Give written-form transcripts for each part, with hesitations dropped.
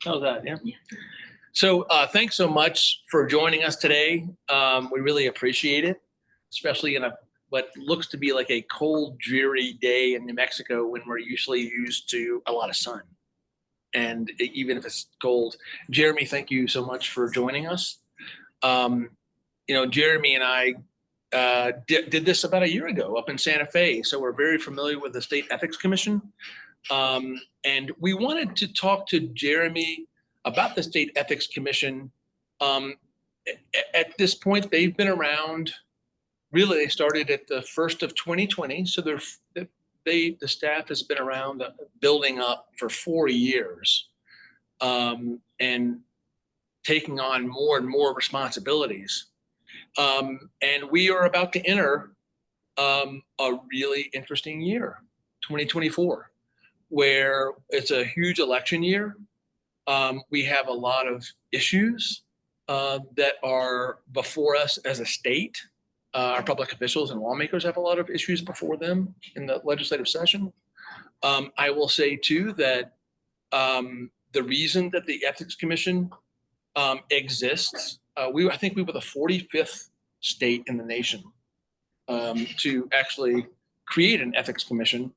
How's that? Yeah. So thanks so much for joining us today. We really appreciate it, especially in what looks to be like a cold, dreary day in New Mexico when we're usually used to a lot of sun. And even if it's cold, Jeremy, thank you so much for joining us. Um, Jeremy and I did this about a year ago up in Santa Fe, so we're very familiar with the State Ethics Commission. And we wanted to talk to Jeremy about the State Ethics Commission. At this point, they've been around. Really, they started at the first of 2020, so the staff has been around building up for 4 years, and taking on more and more responsibilities. And we are about to enter a really interesting year, 2024, where it's a huge election year. We have a lot of issues that are before us as a state. Our public officials and lawmakers have a lot of issues before them in the legislative session. I will say, too, that the reason that the Ethics Commission exists, I think we were the 45th state in the nation to actually create an ethics commission.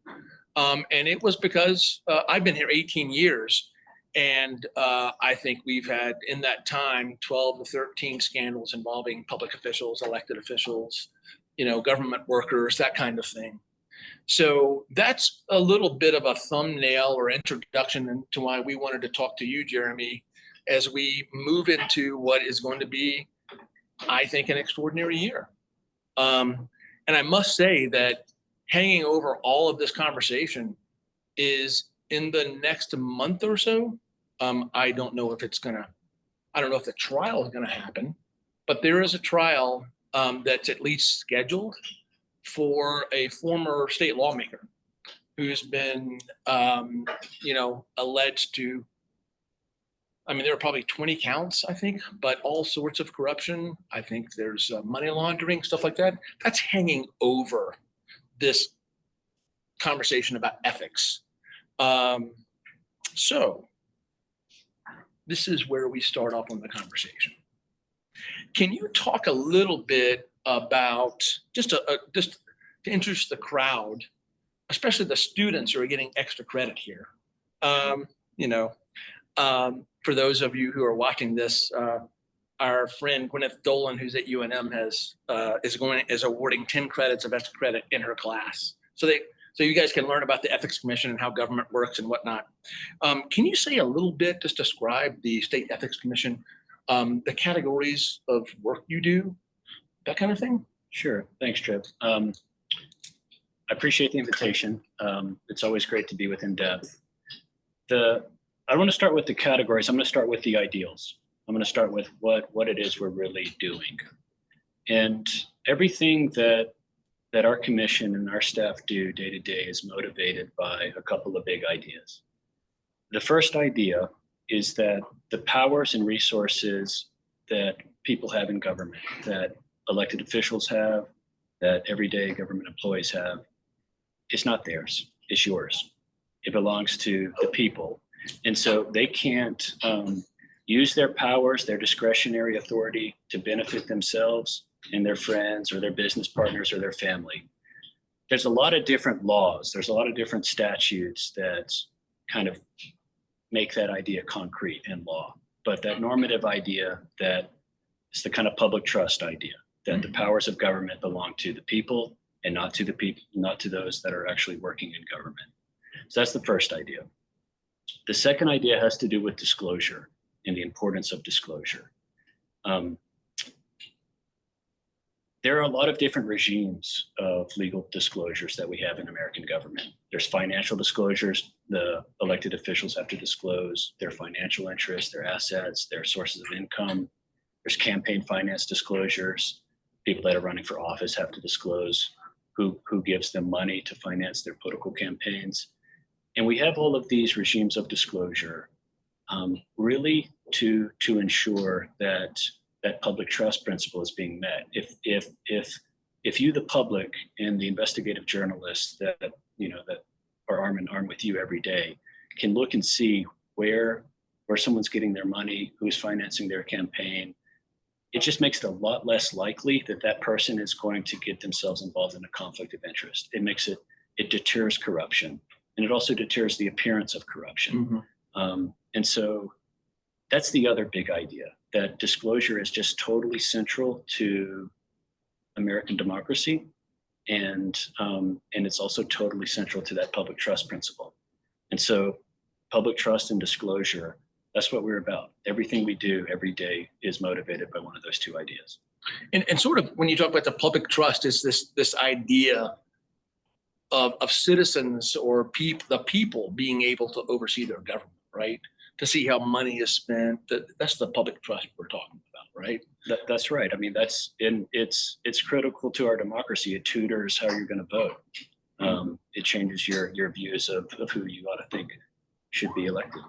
And it was because I've been here 18 years. And I think we've had in that time 12 to 13 scandals involving public officials, elected officials, government workers, that kind of thing. So that's a little bit of a thumbnail or introduction into why we wanted to talk to you, Jeremy, as we move into what is going to be, I think, an extraordinary year. And I must say that hanging over all of this conversation is in the next month or so. I don't know if the trial is gonna happen, but there is a trial that's at least scheduled for a former state lawmaker who's been, alleged to, there are probably 20 counts, I think, but all sorts of corruption. I think there's money laundering, stuff like that. That's hanging over this conversation about ethics. So this is where we start off on the conversation. Can you talk a little bit about, just to introduce the crowd, especially the students who are getting extra credit here. For those of you who are watching this, our friend Gwyneth Dolan, who's at UNM, is awarding 10 credits of extra credit in her class. So you guys can learn about the Ethics Commission and how government works and whatnot. Can you say a little bit, just describe the State Ethics Commission, the categories of work you do, that kind of thing? Sure. Thanks, Trip. I appreciate the invitation. It's always great to be with In-Depth. I want to start with the categories. I'm going to start with the ideals. I'm going to start with what it is we're really doing. And everything that our commission and our staff do day to day is motivated by a couple of big ideas. The first idea is that the powers and resources that people have in government, that elected officials have, that everyday government employees have, is not theirs, it's yours. It belongs to the people. And so they can't use their powers, their discretionary authority to benefit themselves and their friends or their business partners or their family. There's a lot of different laws. There's a lot of different statutes that kind of make that idea concrete in law. But that normative idea, that is the kind of public trust idea, that the powers of government belong to the people and not to the people, not to those that are actually working in government. So that's the first idea. The second idea has to do with disclosure and the importance of disclosure. There are a lot of different regimes of legal disclosures that we have in American government. There's financial disclosures. The elected officials have to disclose their financial interests, their assets, their sources of income. There's campaign finance disclosures. People that are running for office have to disclose who gives them money to finance their political campaigns. And we have all of these regimes of disclosure really to ensure that public trust principle is being met. If you, the public, and the investigative journalists that are arm in arm with you every day, can look and see where where someone's getting their money, who's financing their campaign, it just makes it a lot less likely that that person is going to get themselves involved in a conflict of interest. It deters corruption, and it also deters the appearance of corruption. And so that's the other big idea, that disclosure is just totally central to American democracy. And it's also totally central to that public trust principle. And so public trust and disclosure, that's what we're about. Everything we do every day is motivated by one of those two ideas. And sort of when you talk about the public trust, is this idea of citizens or the people being able to oversee their government, right? To see how money is spent. That's the public trust we're talking about, right? That's right. I mean, it's critical to our democracy. It tutors how you're going to vote. It changes your views of who you ought to think should be elected.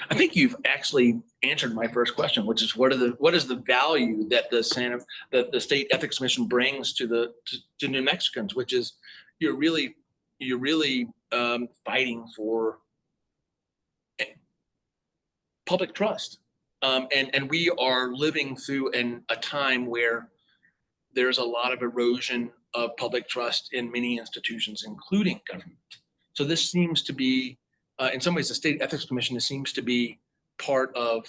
I think you've actually answered my first question, which is what is the value that the state ethics commission brings to New Mexicans, which is you're really fighting for public trust. And we are living through a time where there's a lot of erosion of public trust in many institutions, including government. So this seems to be, in some ways, the State Ethics Commission seems to be part of,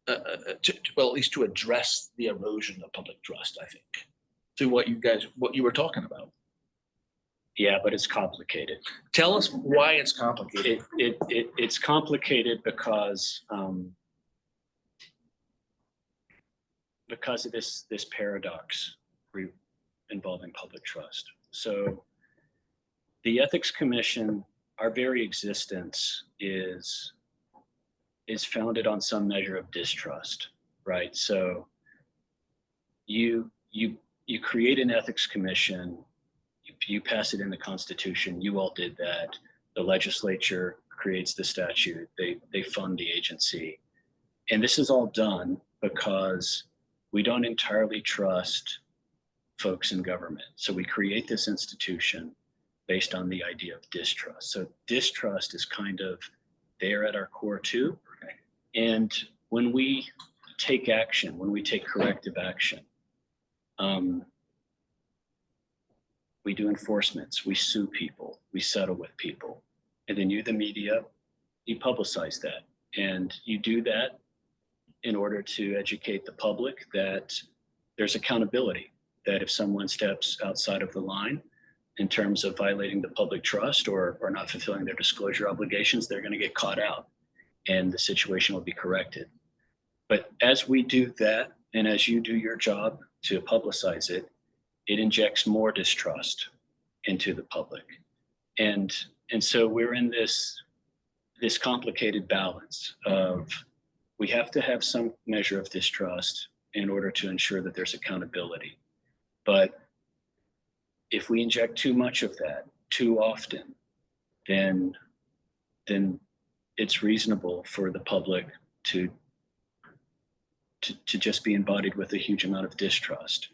well, at least to address the erosion of public trust, I think, through what you were talking about. Yeah, but it's complicated. Tell us why it's complicated. It's complicated because of this paradox involving public trust. So the Ethics Commission, our very existence is founded on some measure of distrust, right? So you create an Ethics Commission, you pass it in the Constitution, you all did that. The legislature creates the statute, they fund the agency. And this is all done because we don't entirely trust folks in government. So we create this institution based on the idea of distrust. So distrust is kind of there at our core too. Okay. And when we take action, when we take corrective action, we do enforcements, we sue people, we settle with people. And then you, the media, you publicize that. And you do that in order to educate the public that there's accountability, that if someone steps outside of the line in terms of violating the public trust or not fulfilling their disclosure obligations, they're going to get caught out and the situation will be corrected. But as we do that, and as you do your job to publicize it, it injects more distrust into the public. And so we're in this complicated balance of we have to have some measure of distrust in order to ensure that there's accountability. But if we inject too much of that too often, then it's reasonable for the public to just be embodied with a huge amount of distrust.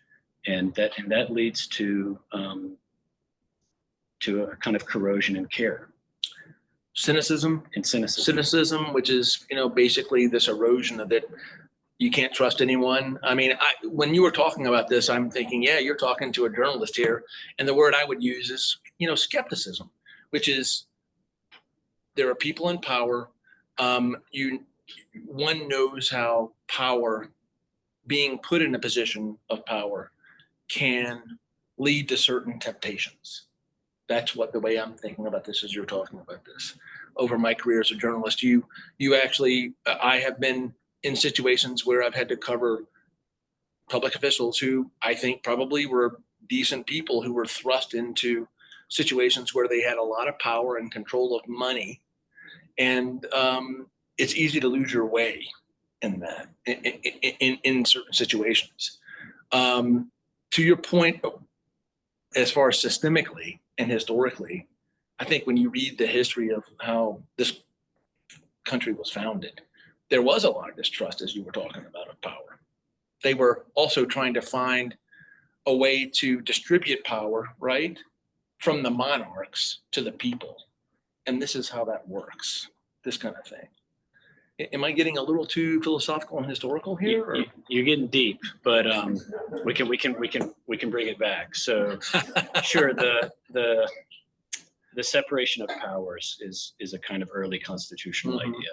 And that leads to a kind of corrosion in care. Cynicism, which is, basically this erosion of it. You can't trust anyone. I mean, when you were talking about this, I'm thinking, yeah, you're talking to a journalist here. And the word I would use is, skepticism, which is there are people in power. One knows how power, being put in a position of power, can lead to certain temptations. That's the way I'm thinking about this as you're talking about this. Over my career as a journalist, I have been in situations where I've had to cover public officials who I think probably were decent people who were thrust into situations where they had a lot of power and control of money. And it's easy to lose your way in that, in certain situations. To your point, as far as systemically and historically, I think when you read the history of how this country was founded, there was a lot of distrust, as you were talking about, of power. They were also trying to find a way to distribute power, right, from the monarchs to the people. And this is how that works, this kind of thing. Am I getting a little too philosophical and historical here? Or? You're getting deep, but we can bring it back. So sure, the separation of powers is a kind of early constitutional idea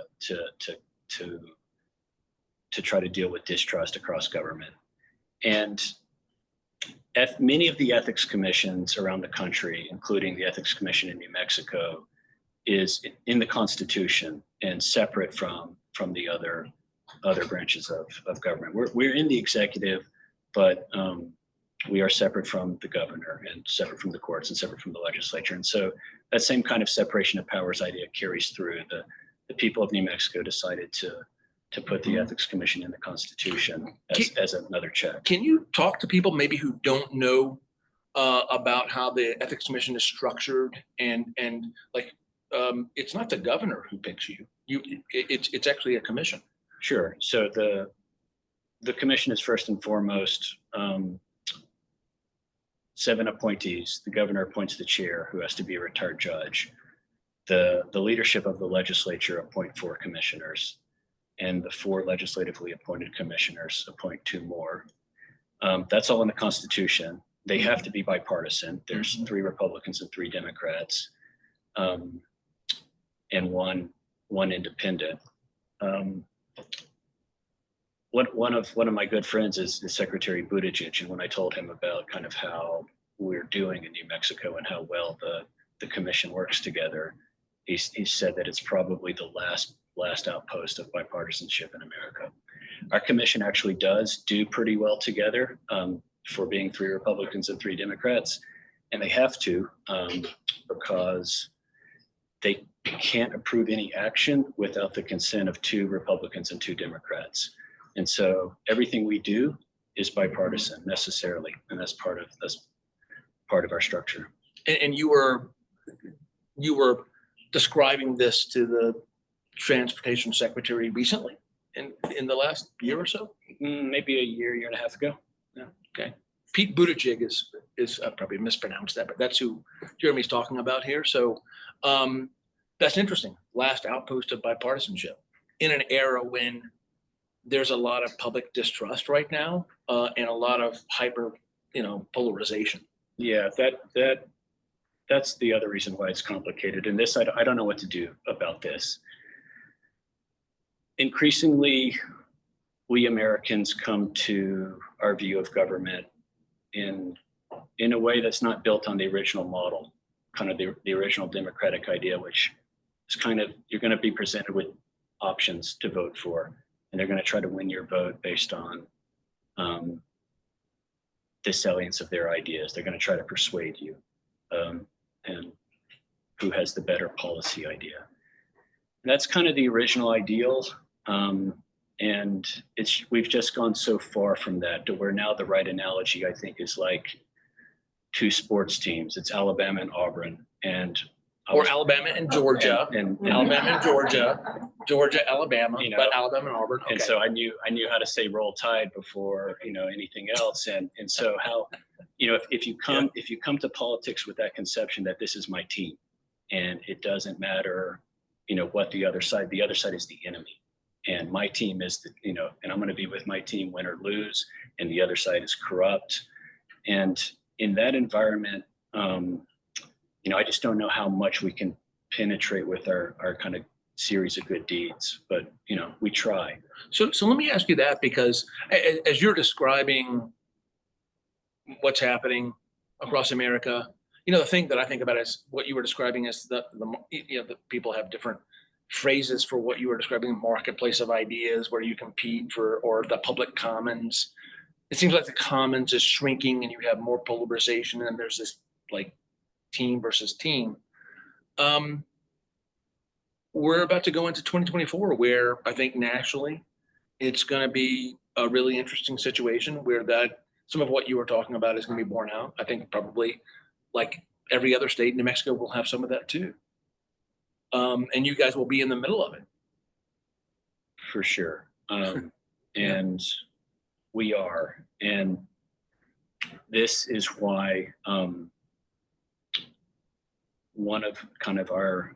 to try to deal with distrust across government. And many of the ethics commissions around the country, including the Ethics Commission in New Mexico, is in the Constitution and separate from the other branches of government. We're in the executive, but we are separate from the governor and separate from the courts and separate from the legislature. And so that same kind of separation of powers idea carries through. The people of New Mexico decided to put the Ethics Commission in the Constitution as another check. Can you talk to people maybe who don't know about how the Ethics Commission is structured and like it's not the governor who picks you. It's actually a commission. Sure. So the commission is first and foremost 7 appointees. The governor appoints the chair, who has to be a retired judge. The leadership of the legislature appoint 4 commissioners, and the 4 legislatively appointed commissioners appoint 2 more. That's all in the Constitution. They have to be bipartisan. There's 3 Republicans and 3 Democrats, and one independent. One of my good friends is Secretary Buttigieg, and when I told him about kind of how we're doing in New Mexico and how well the commission works together, he said that it's probably the last outpost of bipartisanship in America. Our commission actually does do pretty well together for being 3 Republicans and 3 Democrats, and they have to because they can't approve any action without the consent of 2 Republicans and 2 Democrats. And so everything we do is bipartisan necessarily, and that's part of our structure. And you were describing this to the transportation secretary recently, in the last year or so? Maybe a year and a half ago. Yeah. Okay. Pete Buttigieg is probably mispronounced that, but that's who Jeremy's talking about here. So that's interesting. Last outpost of bipartisanship in an era when there's a lot of public distrust right now and a lot of hyper, polarization. Yeah, that's the other reason why it's complicated. And this, I don't know what to do about this. Increasingly, we Americans come to our view of government in a way that's not built on the original model, kind of the original democratic idea, which is kind of, you're going to be presented with options to vote for, and they're going to try to win your vote based on the salience of their ideas. They're going to try to persuade you and who has the better policy idea. And that's kind of the original ideal. And we've just gone so far from that to where now the right analogy, I think, is like 2 sports teams. It's Alabama and Auburn, or Alabama and Georgia, and Alabama and Georgia, Alabama, but Alabama and Auburn. Okay. And so I knew how to say Roll Tide before anything else. And so how if you come to politics with that conception that this is my team, and it doesn't matter what the other side is the enemy. And my team is and I'm going to be with my team win or lose, and the other side is corrupt. And in that environment, I just don't know how much we can penetrate with our kind of series of good deeds, but we try. So let me ask you that, because as you're describing what's happening across America, the thing that I think about is what you were describing is the people have different phrases for what you were describing, the marketplace of ideas where you compete for, or the public commons. It seems like the commons is shrinking and you have more polarization, and there's this like team versus team. We're about to go into 2024 where I think nationally it's going to be a really interesting situation where that some of what you were talking about is going to be borne out. I think probably like every other state, New Mexico will have some of that too. And you guys will be in the middle of it. For sure. And we are. And this is why one of kind of our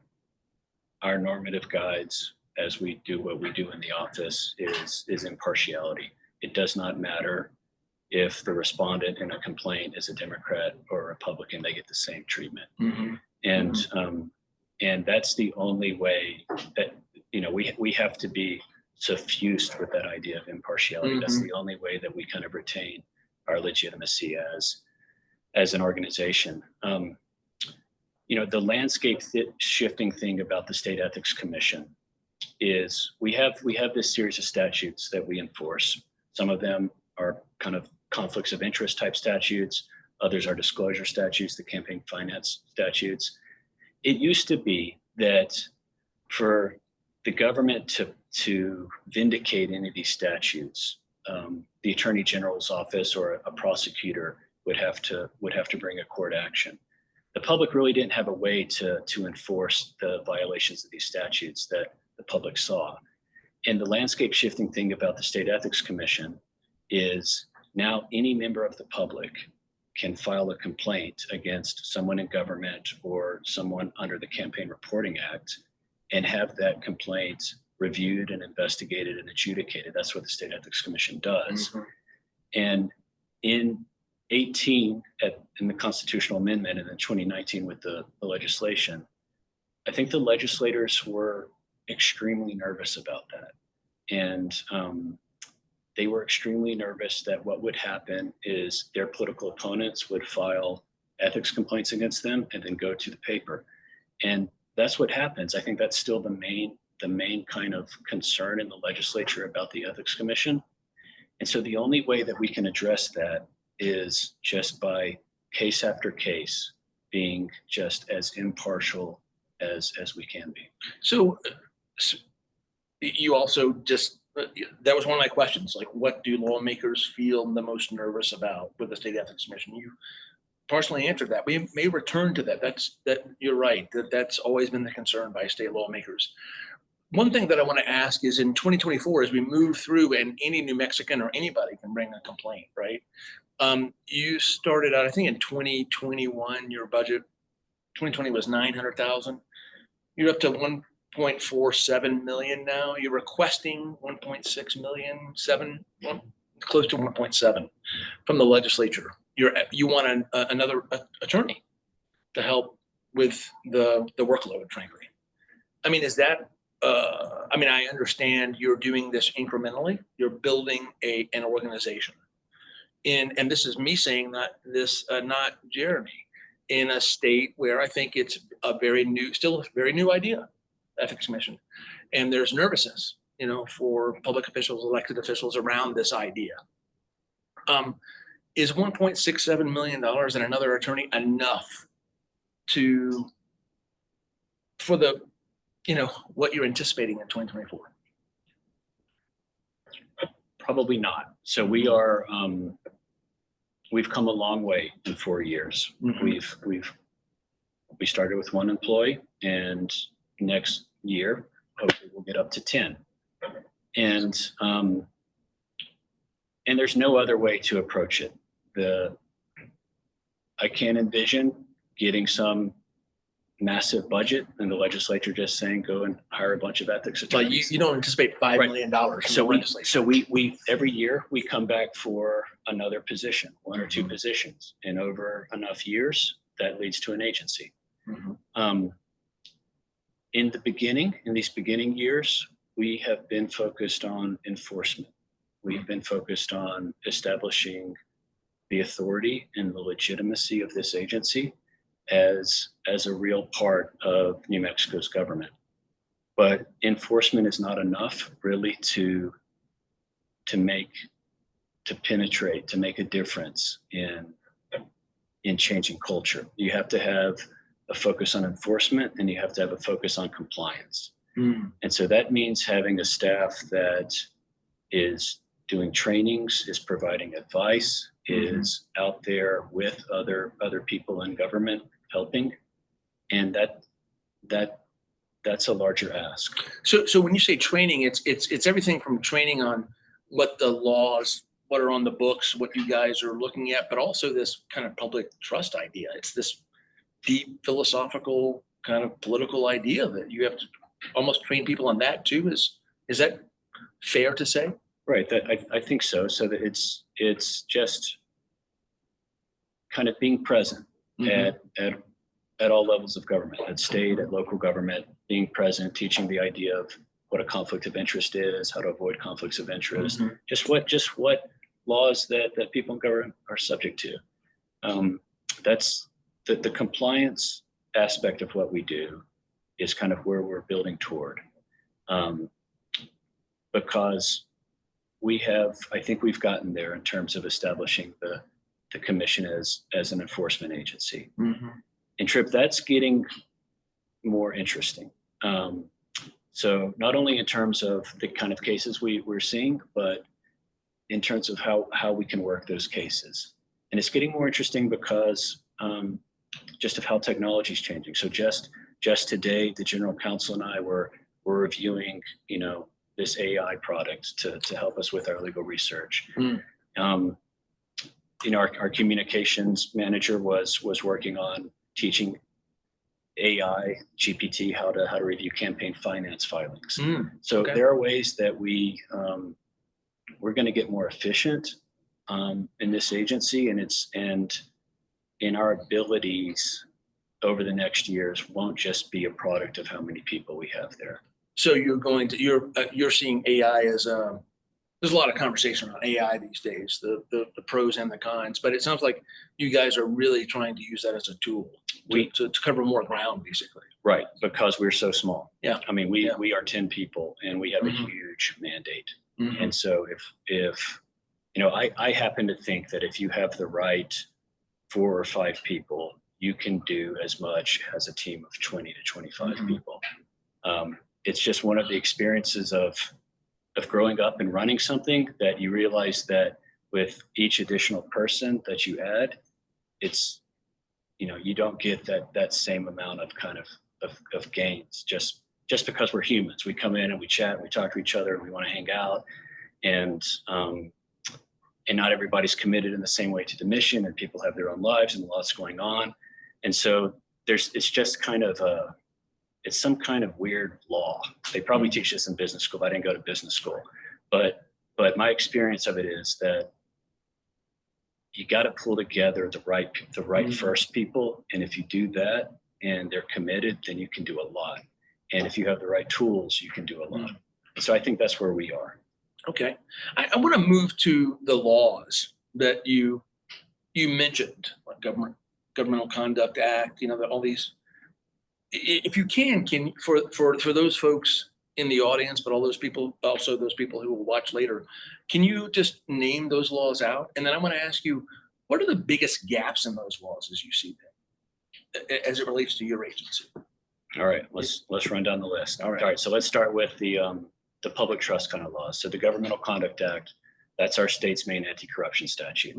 normative guides as we do what we do in the office is impartiality. It does not matter if the respondent in a complaint is a Democrat or a Republican, they get the same treatment. Mm-hmm. And that's the only way that, we have to be suffused with that idea of impartiality. Mm-hmm. That's the only way that we kind of retain our legitimacy as an organization. The landscape shifting thing about the State Ethics Commission is we have this series of statutes that we enforce. Some of them are kind of conflicts of interest type statutes. Others are disclosure statutes, the campaign finance statutes. It used to be that for the government to vindicate any of these statutes, the Attorney General's office or a prosecutor would have to bring a court action. The public really didn't have a way to enforce the violations of these statutes that the public saw. And the landscape shifting thing about the State Ethics Commission is now any member of the public can file a complaint against someone in government or someone under the Campaign Reporting Act and have that complaint reviewed and investigated and adjudicated. That's what the State Ethics Commission does. Mm-hmm. And in 18 in the constitutional amendment and then 2019 with the legislation, I think the legislators were extremely nervous about that. And they were extremely nervous that what would happen is their political opponents would file ethics complaints against them and then go to the paper. And that's what happens. I think that's still the main kind of concern in the legislature about the Ethics Commission. And so the only way that we can address that is just by case after case being just as impartial as we can be. So you also that was one of my questions, like what do lawmakers feel the most nervous about with the State Ethics Commission? You partially answered that. We may return to that. You're right, that's always been the concern by state lawmakers. One thing that I want to ask is in 2024, as we move through and any New Mexican or anybody can bring a complaint, right? You started out, I think in 2021, your budget, 2020 was 900,000. You're up to 1.47 million now. You're requesting 1.6 million, close to 1.7 from the legislature. You want another attorney to help with the workload, frankly. I mean, is that, I understand you're doing this incrementally. You're building an organization. And this is me saying that this, not Jeremy, in a state where I think it's still a very new idea, Ethics Commission. And there's nervousness, for public officials, elected officials around this idea. Is $1.67 million and another attorney enough for the, what you're anticipating in 2024? Probably not. So we are, we've come a long way in 4 years. Mm-hmm. We started with 1 employee, and next year, hopefully we'll get up to 10. And there's no other way to approach it. I can't envision getting some massive budget and the legislature just saying go and hire a bunch of ethics attorneys. But you don't anticipate $5 million from the legislature. So we every year we come back for another position, 1 or 2 positions, and over enough years that leads to an agency. Mm-hmm. In these beginning years, we have been focused on enforcement. We've been focused on establishing the authority and the legitimacy of this agency as a real part of New Mexico's government. But enforcement is not enough really to penetrate, to make a difference in changing culture. You have to have a focus on enforcement and you have to have a focus on compliance. Mm. And so that means having a staff that is doing trainings, is providing advice, is out there with other people in government helping, and that's a larger ask. So when you say training, it's everything from training on what the laws, what are on the books, what you guys are looking at, but also this kind of public trust idea. It's this deep philosophical kind of political idea that you have to almost train people on that too? Is that fair to say? Right. That I think so. So that it's just kind of being present at all levels of government, at state, at local government, being present, teaching the idea of what a conflict of interest is, how to avoid conflicts of interest, just what laws that people in government are subject to. That's the compliance aspect of what we do is kind of where we're building toward, because I think we've gotten there in terms of establishing the commission as an enforcement agency. And Trip, that's getting more interesting. So not only in terms of the kind of cases we're seeing, but in terms of how we can work those cases. And it's getting more interesting because just of how technology is changing. So just today, the general counsel and I were reviewing, this AI product to help us with our legal research. Our communications manager was working on teaching AI GPT how to review campaign finance filings. So there are ways that we're going to get more efficient in this agency, and in our abilities over the next years won't just be a product of how many people we have there. So you're seeing AI as there's a lot of conversation on AI these days, the pros and the cons, but it sounds like you guys are really trying to use that as a tool to cover more ground, basically. Right, because we're so small. Yeah. I mean, we are 10 people and we have a huge mandate. And so if I happen to think that if you have the right 4 or 5 people, you can do as much as a team of 20 to 25 people. It's just one of the experiences of growing up and running something that you realize that with each additional person that you add, it's, you don't get that same amount of kind of gains just because we're humans. We come in and we chat, and we talk to each other, and we want to hang out, and not everybody's committed in the same way to the mission, and people have their own lives and lots going on. And so it's just kind of it's some kind of weird law. They probably teach this in business school. I didn't go to business school, but my experience of it is that you got to pull together the right first people. And if you do that and they're committed, then you can do a lot. And if you have the right tools, you can do a lot. And so I think that's where we are. Okay. I want to move to the laws that you mentioned, like Governmental Conduct Act, all these. If you can for those folks in the audience, but all those people, also those people who will watch later, can you just name those laws out? And then I'm going to ask you, what are the biggest gaps in those laws as you see them, as it relates to your agency? All right, let's run down the list. All right. So let's start with the public trust kind of laws. So the Governmental Conduct Act, that's our state's main anti-corruption statute.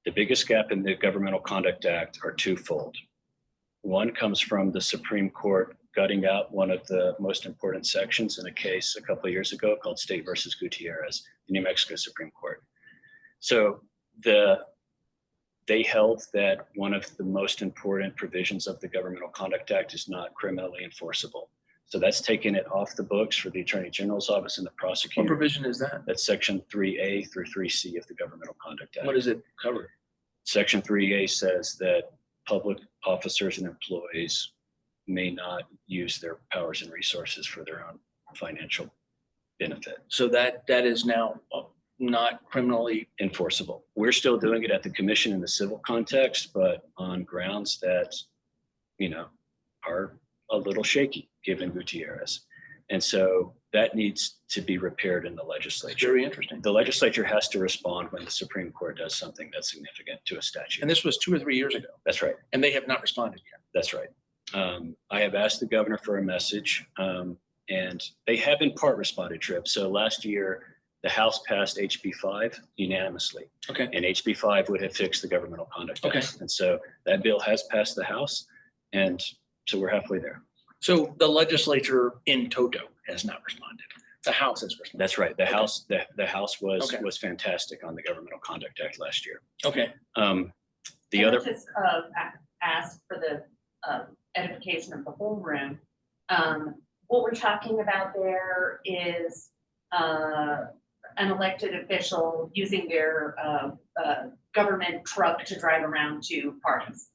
The biggest gap in the Governmental Conduct Act are twofold. One comes from the Supreme Court gutting out one of the most important sections in a case a couple of years ago called State versus Gutierrez, the New Mexico Supreme Court. So they held that one of the most important provisions of the Governmental Conduct Act is not criminally enforceable. So that's taken it off the books for the Attorney General's office and the prosecutor. What provision is that? That's Section 3A through 3C of the Governmental Conduct Act. What does it cover? Section 3A says that public officers and employees may not use their powers and resources for their own financial benefit. So that is now not criminally enforceable. We're still doing it at the commission in the civil context, but on grounds that, are a little shaky given Gutierrez. And so that needs to be repaired in the legislature. Very interesting. The legislature has to respond when the Supreme Court does something that's significant to a statute. And this was 2 or 3 years ago. That's right. And they have not responded yet. That's right. I have asked the governor for a message, and they have in part responded, Trip. So last year, the House passed HB 5 unanimously. Okay. And HB 5 would have fixed the Governmental Conduct Act. Okay. And so that bill has passed the House, and so we're halfway there. So the legislature in toto has not responded. The House has responded. That's right. The House, the House was Okay. was fantastic on the Governmental Conduct Act last year. Okay. The other Just ask for the edification of the whole room. what we're talking about there is an elected official using their government truck to drive around to parties,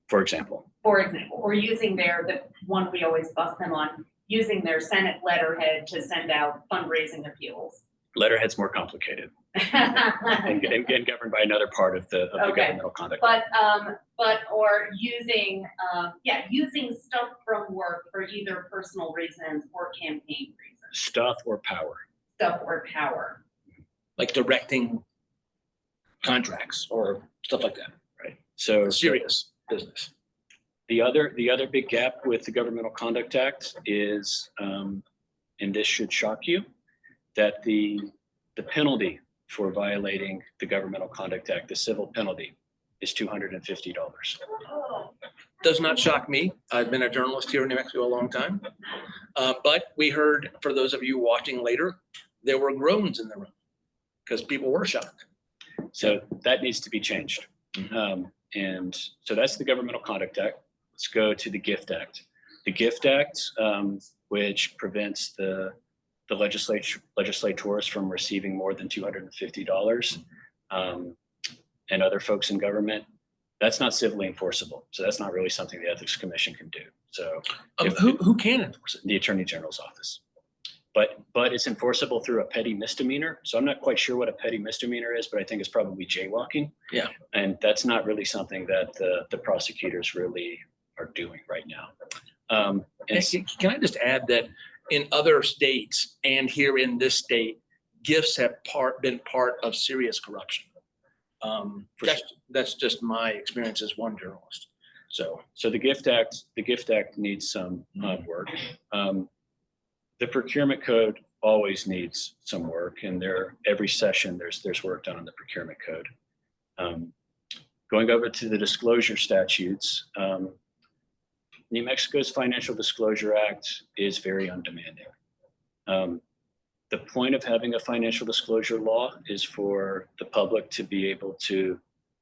For example, for example, or using the one we always bust them on, using their Senate letterhead to send out fundraising appeals. letterhead's more complicated and governed by another part of the Okay. governmental conduct. But or using using stuff from work for either personal reasons or campaign reasons. Stuff or power. Stuff or power. Like directing contracts or stuff like that. Right. So Serious business. the other big gap with the Governmental Conduct Act is, and this should shock you, that the penalty for violating the Governmental Conduct Act, the civil penalty, is $250. Does not shock me. I've been a journalist here in New Mexico a long time. But we heard, for those of you watching later, there were groans in the room because people were shocked. So that needs to be changed. And so that's the Governmental Conduct Act. Let's go to the GIFT Act. The GIFT Act, which prevents the legislators from receiving more than $250, and other folks in government, that's not civilly enforceable. So that's not really something the Ethics Commission can do. So Who can enforce it? the Attorney General's office. But it's enforceable through a petty misdemeanor. So I'm not quite sure what a petty misdemeanor is, but I think it's probably jaywalking. Yeah. And that's not really something that the prosecutors really are doing right now. Can I just add that in other states and here in this state, gifts have been part of serious corruption. That's just my experience as one journalist. So the GIFT Act needs some work. The procurement code always needs some work, and every session there's work done on the procurement code. Going over to the disclosure statutes, New Mexico's Financial Disclosure Act is very undemanding. The point of having a financial disclosure law is for the public to be able to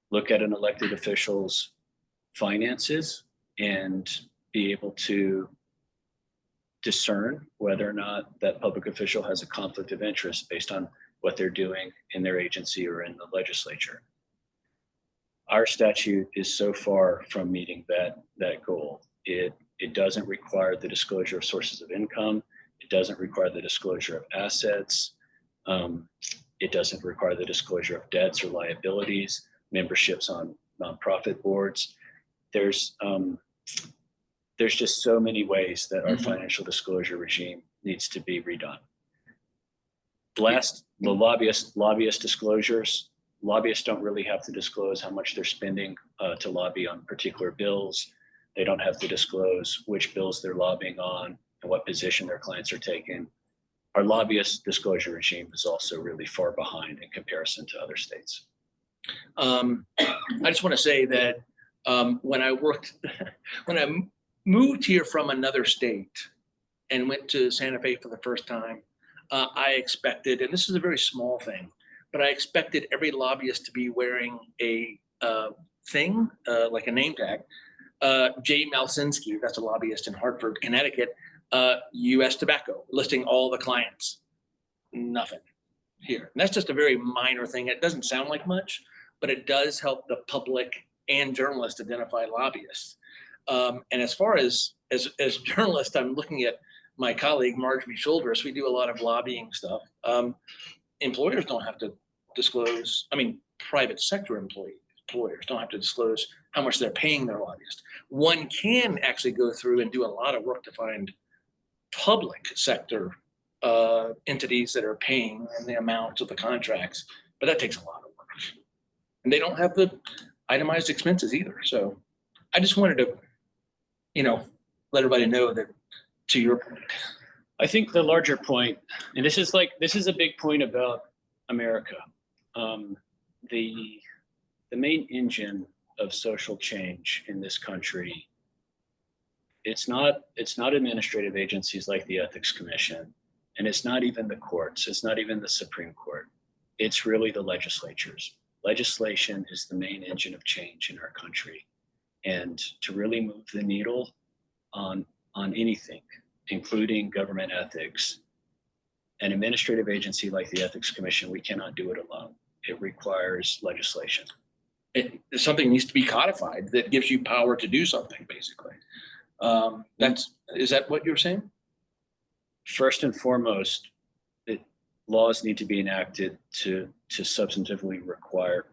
look at an elected official's finances and be able to discern whether or not that public official has a conflict of interest based on what they're doing in their agency or in the legislature. Our statute is so far from meeting that goal. It doesn't require the disclosure of sources of income. It doesn't require the disclosure of assets. It doesn't require the disclosure of debts or liabilities, memberships on nonprofit boards. There's just so many ways that our financial disclosure regime needs to be redone. Last, the lobbyist disclosures. Lobbyists don't really have to disclose how much they're spending to lobby on particular bills. They don't have to disclose which bills they're lobbying on and what position their clients are taking. Our lobbyist disclosure regime is also really far behind in comparison to other states. I just want to say that when I moved here from another state and went to Santa Fe for the first time, I expected, and this is a very small thing, but I expected every lobbyist to be wearing a thing, like a name tag. Jay Malsinski, that's a lobbyist in Hartford, Connecticut, U.S. Tobacco, listing all the clients. Nothing here. And that's just a very minor thing. It doesn't sound like much, but it does help the public and journalists identify lobbyists. And as far as journalists, I'm looking at my colleague, Marjorie Childress. We do a lot of lobbying stuff. Employers don't have to disclose, private sector employers don't have to disclose how much they're paying their lobbyists. One can actually go through and do a lot of work to find public sector entities that are paying and the amounts of the contracts, but that takes a lot of work. And they don't have the itemized expenses either. So I just wanted to, let everybody know that, to your point. I think the larger point, and this is a big point about America. The main engine of social change in this country, it's not administrative agencies like the Ethics Commission, and it's not even the courts, it's not even the Supreme Court. It's really the legislatures. Legislation is the main engine of change in our country. And to really move the needle on anything, including government ethics, an administrative agency like the Ethics Commission, we cannot do it alone. It requires legislation. Something needs to be codified that gives you power to do something, basically. Is that what you're saying? First and foremost, laws need to be enacted to substantively require,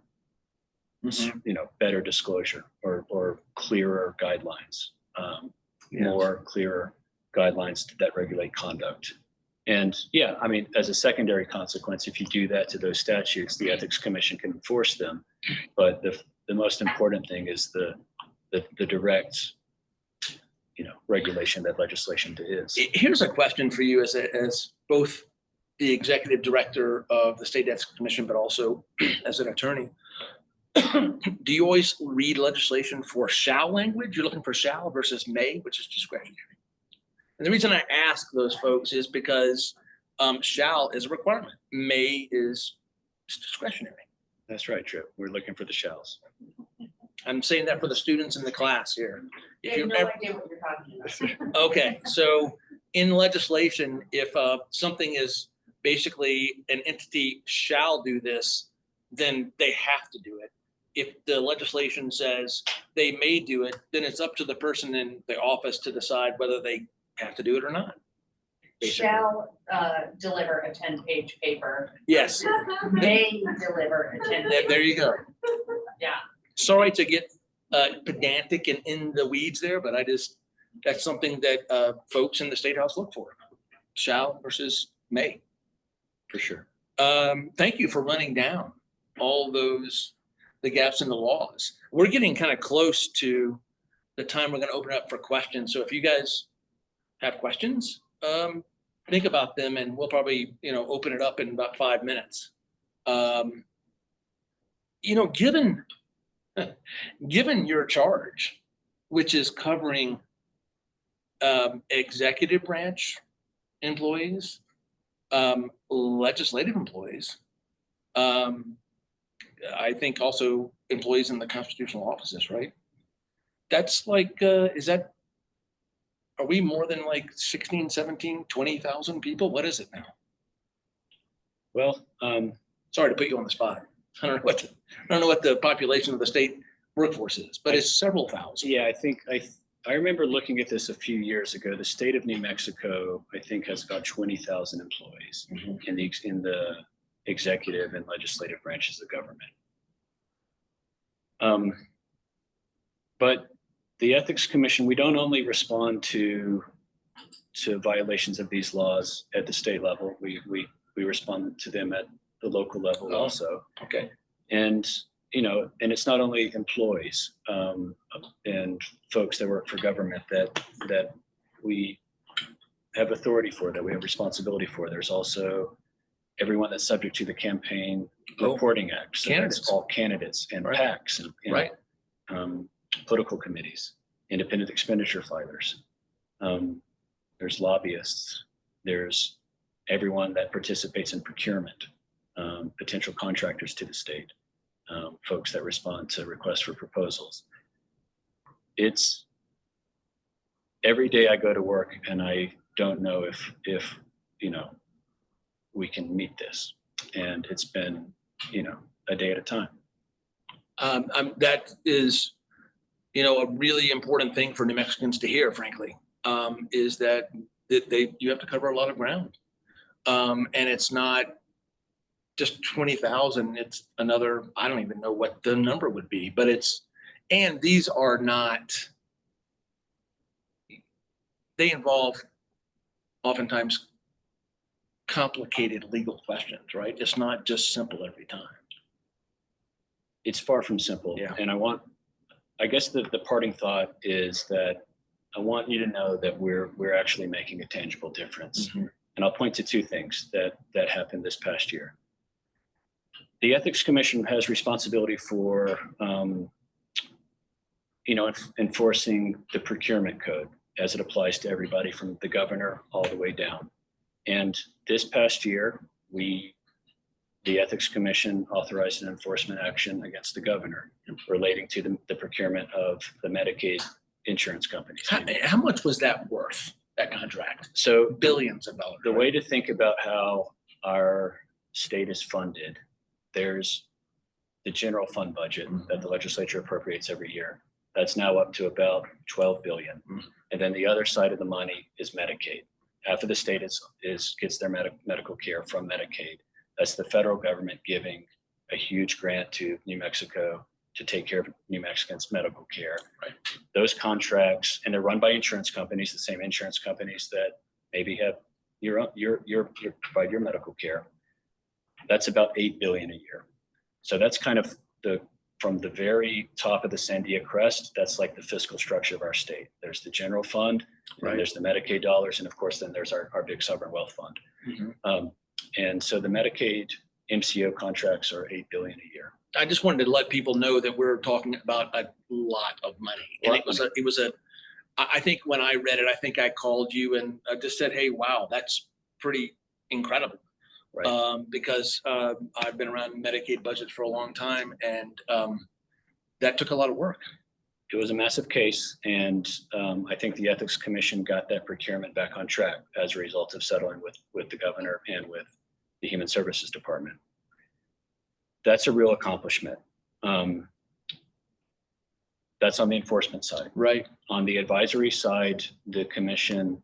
better disclosure or clearer guidelines, more clearer guidelines that regulate conduct. And yeah, I mean, as a secondary consequence, if you do that to those statutes, the Ethics Commission can enforce them. But the most important thing is the direct, regulation that legislation is. Here's a question for you as both the executive director of the State Ethics Commission, but also as an attorney. Do you always read legislation for shall language? You're looking for shall versus may, which is discretionary. And the reason I ask those folks is because shall is a requirement. May is discretionary. That's right, Trip. We're looking for the shalls. I'm saying that for the students in the class here. I have no idea what you're talking about. Okay, so in legislation, if something is basically an entity shall do this, then they have to do it. If the legislation says they may do it, then it's up to the person in the office to decide whether they have to do it or not. Basically. Shall deliver a 10-page paper. Yes. May deliver a 10-page. There you go. Yeah. Sorry to get pedantic and in the weeds there, but that's something that folks in the State House look for. Shall versus may. For sure. Thank you for running down all the gaps in the laws. We're getting kind of close to the time we're going to open up for questions. So if you guys have questions, think about them, and we'll probably, open it up in about 5 minutes. Given your charge, which is covering executive branch employees, legislative employees, I think also employees in the constitutional offices, right? That's like, are we more than like 16, 17, 20,000 people? What is it now? Well, sorry to put you on the spot. I don't know what the population of the state workforce is, but it's several thousand. yeah, I think I remember looking at this a few years ago. The state of New Mexico, I think, has about 20,000 employees in the executive and legislative branches of government. But the Ethics Commission, we don't only respond to violations of these laws at the state level. We respond to them at the local level also. Okay. And and it's not only employees and folks that work for government that we have authority for, that we have responsibility for. There's also everyone that's subject to the Campaign Reporting Act. So that's all candidates and PACs and political committees, independent expenditure filers. There's lobbyists. There's everyone that participates in procurement, potential contractors to the state, folks that respond to requests for proposals. It's every day I go to work and I don't know if we can meet this. And it's been, a day at a time. That is, a really important thing for New Mexicans to hear, frankly, is that you have to cover a lot of ground. And it's not just 20,000, it's another, I don't even know what the number would be, but and these are not, they involve oftentimes complicated legal questions, right? It's not just simple every time. It's far from simple. Yeah. And I guess the parting thought is that I want you to know that we're actually making a tangible difference. Mm-hmm. And I'll point to two things that happened this past year. The Ethics Commission has responsibility for, enforcing the procurement code as it applies to everybody from the governor all the way down. And this past year, the Ethics Commission authorized an enforcement action against the governor relating to the procurement of the Medicaid insurance companies. How much was that worth? that contract, So billions of dollars. the way to think about how our state is funded, there's the general fund budget that the legislature appropriates every year. That's now up to about 12 billion. And then the other side of the money is Medicaid. Half of the state gets their medical care from Medicaid. That's the federal government giving a huge grant to New Mexico to take care of New Mexicans' medical care. Right. Those contracts, and they're run by insurance companies, the same insurance companies that maybe have provide your medical care. That's about 8 billion a year. So that's kind of from the very top of the Sandia crest, that's like the fiscal structure of our state. There's the general fund, and there's the Medicaid dollars, and of course, then there's our big sovereign wealth fund. And so the Medicaid MCO contracts are 8 billion a year. I just wanted to let people know that we're talking about a lot of money. And I think when I read it, I think I called you and I just said, hey, wow, that's pretty incredible. Right. Because I've been around Medicaid budgets for a long time, and that took a lot of work. It was a massive case, and I think the Ethics Commission got that procurement back on track as a result of settling with the governor and with the Human Services Department. That's a real accomplishment. That's on the enforcement side. Right. On the advisory side, the commission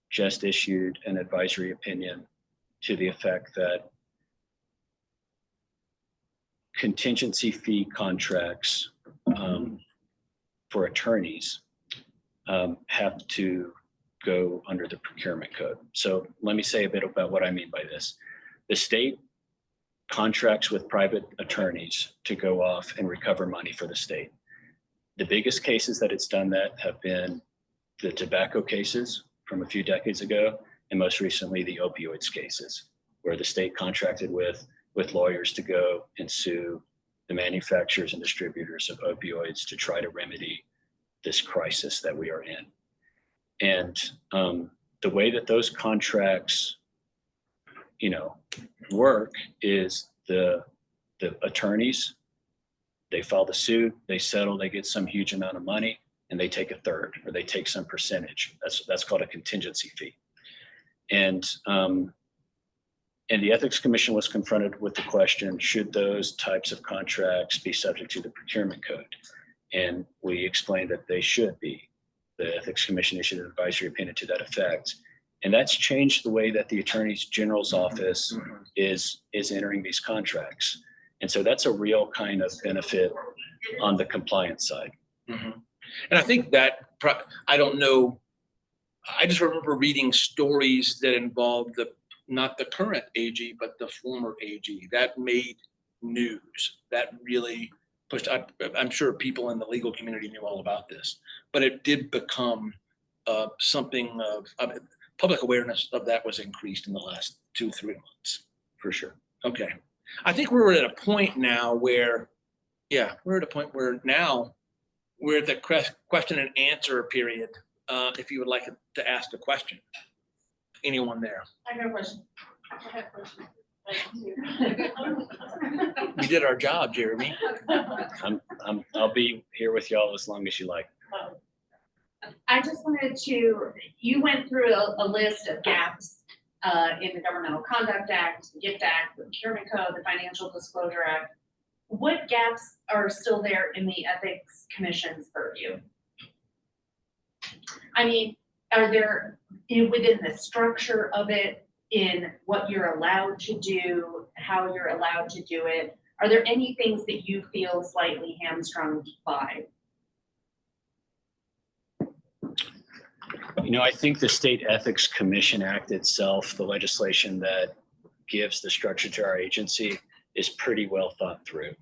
just issued an advisory opinion to the effect that contingency fee contracts for attorneys have to go under the procurement code. So let me say a bit about what I mean by this. The state contracts with private attorneys to go off and recover money for the state. The biggest cases that it's done that have been the tobacco cases from a few decades ago, and most recently the opioids cases, where the state contracted with lawyers to go and sue the manufacturers and distributors of opioids to try to remedy this crisis that we are in. And the way that those contracts, work is the attorneys, they file the suit, they settle, they get some huge amount of money, and they take a third, or they take some percentage. That's called a contingency fee. And the Ethics Commission was confronted with the question, should those types of contracts be subject to the procurement code? And we explained that they should be. The Ethics Commission issued an advisory opinion to that effect. And that's changed the way that the Attorney General's office is entering these contracts. And so that's a real kind of benefit on the compliance side. And I think that, I don't know, I just remember reading stories that involved not the current AG, but the former AG. That made news. That really pushed, I'm sure people in the legal community knew all about this, but it did become something of public awareness of that was increased in the last 2-3 months. For sure. Okay. I think we're at a point now where, now we're at the question and answer period. If you would like to ask a question, anyone there? I have a question. We did our job, Jeremy. I'll be here with y'all as long as you like. I just wanted you went through a list of gaps in the Governmental Conduct Act, the Gift Act, the Procurement Code, the Financial Disclosure Act. What gaps are still there in the Ethics Commission's purview? I mean, are there within the structure of it, in what you're allowed to do, how you're allowed to do it? Are there any things that you feel slightly hamstrung by? I think the State Ethics Commission Act itself, the legislation that gives the structure to our agency, is pretty well thought through.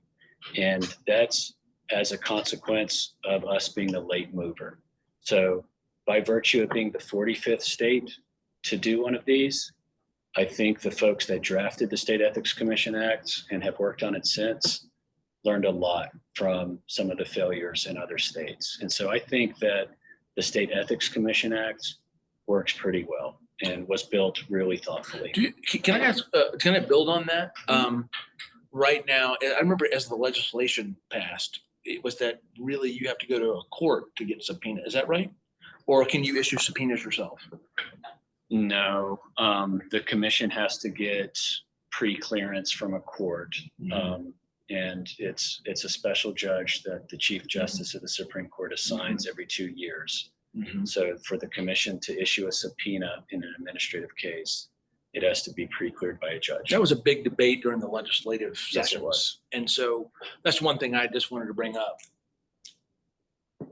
And that's as a consequence of us being the late mover. So by virtue of being the 45th state to do one of these, I think the folks that drafted the State Ethics Commission Act and have worked on it since learned a lot from some of the failures in other states. And so I think that the State Ethics Commission Act works pretty well and was built really thoughtfully. Can I ask, can I build on that? Right now, I remember as the legislation passed, it was that really you have to go to a court to get subpoena. Is that right? Or can you issue subpoenas yourself? No, the commission has to get pre-clearance from a court. And it's a special judge that the Chief Justice of the Supreme Court assigns every 2 years. So for the commission to issue a subpoena in an administrative case, it has to be pre-cleared by a judge. That was a big debate during the legislative Yes, sessions. it was. And so that's one thing I just wanted to bring up.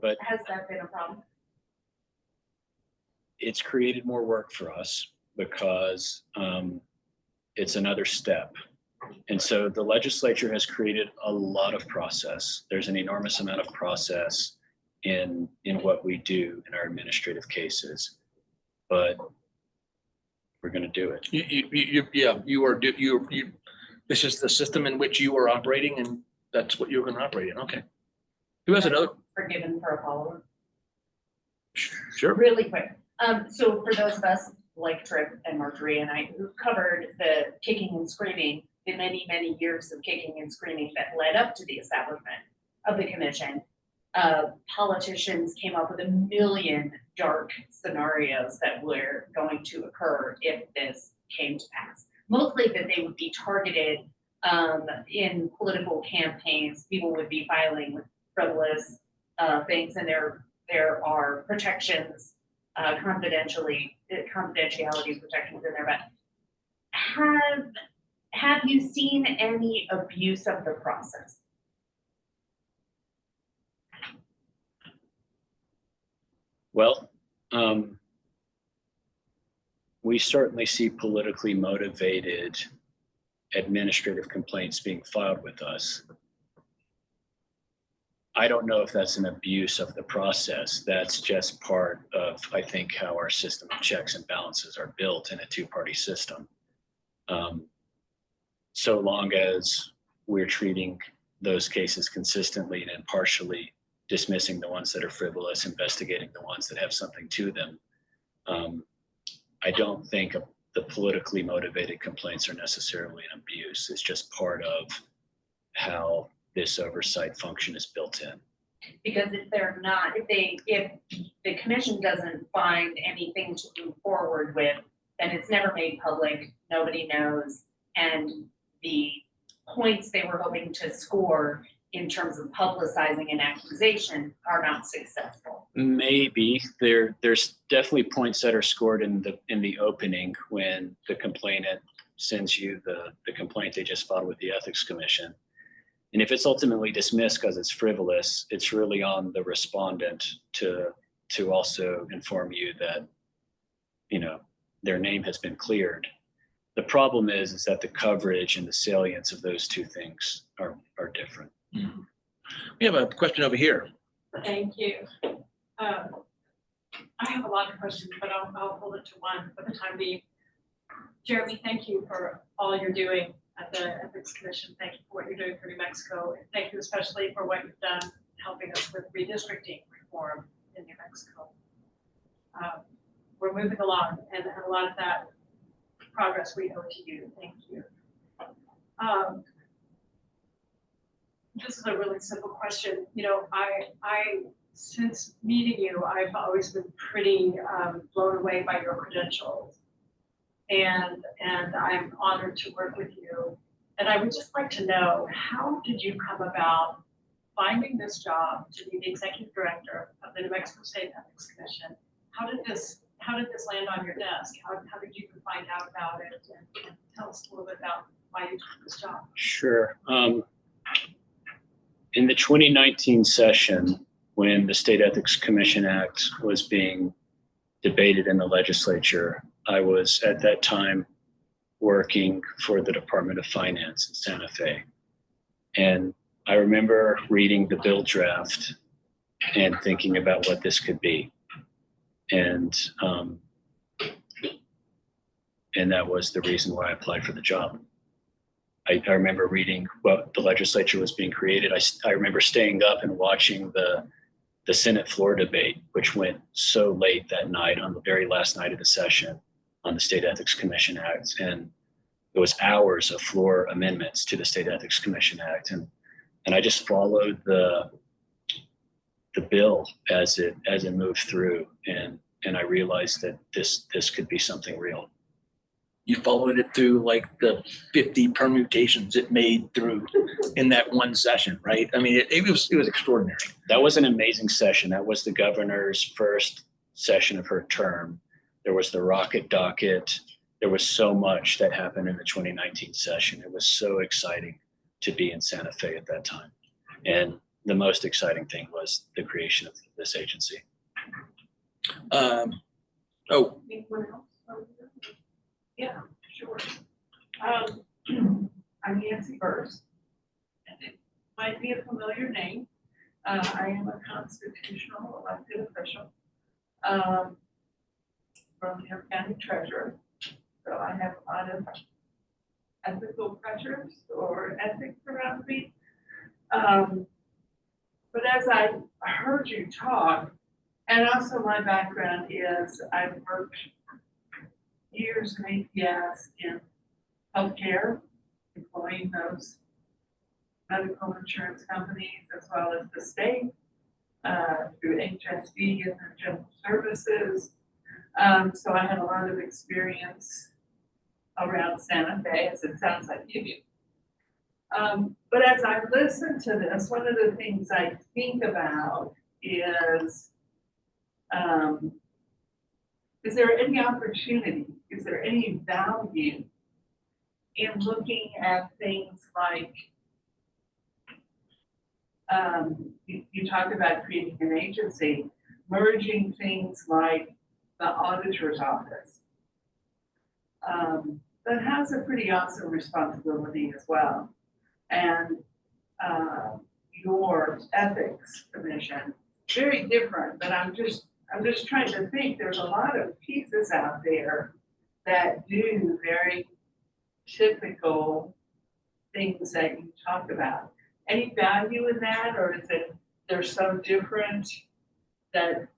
But Has that been a problem? it's created more work for us because it's another step. And so the legislature has created a lot of process. There's an enormous amount of process in what we do in our administrative cases, but we're going to do it. This is the system in which you are operating, and that's what you're going to operate in. Okay. Who has another? Forgiven for a follow-up. Sure. Really quick. So for those of us like Trip and Marjorie and I who covered the kicking and screaming, the many, many years of kicking and screaming that led up to the establishment of the commission, politicians came up with a million dark scenarios that were going to occur if this came to pass. Mostly that they would be targeted in political campaigns. People would be filing with frivolous things, and there are protections, confidentiality protections in there. But have you seen any abuse of the process? Well, we certainly see politically motivated administrative complaints being filed with us. I don't know if that's an abuse of the process. That's just part of, I think, how our system of checks and balances are built in a two-party system. So long as we're treating those cases consistently and impartially, dismissing the ones that are frivolous, investigating the ones that have something to them, I don't think the politically motivated complaints are necessarily an abuse. It's just part of how this oversight function is built in. Because if they're not, if the commission doesn't find anything to move forward with, then it's never made public, nobody knows, and the points they were hoping to score in terms of publicizing an accusation are not successful. Maybe there's definitely points that are scored in the opening when the complainant sends you the complaint they just filed with the Ethics Commission. And if it's ultimately dismissed because it's frivolous, it's really on the respondent to also inform you that, you know, their name has been cleared. The problem is that the coverage and the salience of those two things are different. Mm-hmm. We have a question over here. Thank you. I have a lot of questions, but I'll hold it to one for the time being. Jeremy, thank you for all you're doing at the Ethics Commission. Thank you for what you're doing for New Mexico. And thank you especially for what you've done helping us with redistricting reform in New Mexico. We're moving along, and a lot of that progress we owe to you. Thank you. This is a really simple question. You know, I since meeting you, I've always been pretty blown away by your credentials, and I'm honored to work with you. And I would just like to know, how did you come about finding this job to be the executive director of the New Mexico State Ethics Commission? How did this land on your desk? How did you find out about it? And tell us a little bit about why you took this job. Sure. In the 2019 session, when the State Ethics Commission Act was being debated in the legislature, I was at that time working for the Department of Finance in Santa Fe. And I remember reading the bill draft and thinking about what this could be. And that was the reason why I applied for the job. I remember reading what the legislature was being created. I remember staying up and watching the Senate floor debate, which went so late that night on the very last night of the session on the State Ethics Commission Act. And it was hours of floor amendments to the State Ethics Commission Act. And I just followed the the bill as it moved through, and I realized that this could be something real. You followed it through like the 50 permutations it made through in that one session, right? I mean, it was extraordinary. That was an amazing session. That was the governor's first session of her term. There was the rocket docket. There was so much that happened in the 2019 session. It was so exciting to be in Santa Fe at that time. And the most exciting thing was the creation of this agency. Oh, Anyone else? Yeah, sure. I'm Nancy Burst, and it might be a familiar name. I am a constitutional elected official from your county treasurer. So I have a lot of ethical pressures or ethics around me. But as I heard you talk, and also my background is I've worked years in APS in healthcare, employing those medical insurance companies as well as the state through HSD and the general services. So I had a lot of experience around Santa Fe, as it sounds like you do. But as I listen to this, one of the things I think about is there any opportunity, is there any value in looking at things like, you talk about creating an agency, merging things like the auditor's office. That has a pretty awesome responsibility as well. And your ethics commission, very different, but I'm just trying to think, there's a lot of pieces out there that do very typical things that you talk about. Any value in that, or is it they're so different that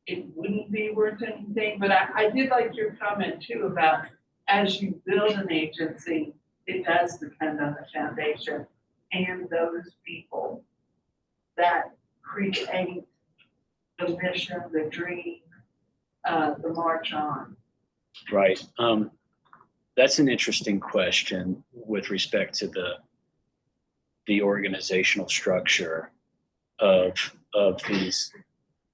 it wouldn't be worth anything? But I did like your comment too about as you build an agency, it does depend on the foundation and those people that create the mission, the dream, the march on. Right. That's an interesting question with respect to the organizational structure of